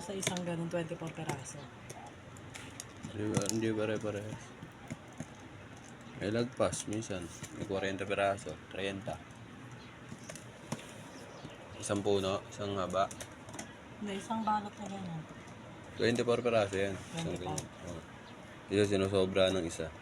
sa isang ganun, 24 peraso. Hindi pare-parehas. May lagpas minsan. May 40 peraso, 30. Isang puno, isang haba. Hindi, isang balot na ganyan. 24 peraso yan. Isang 24. ganyan. Oh. Isa sinusobra ng isa.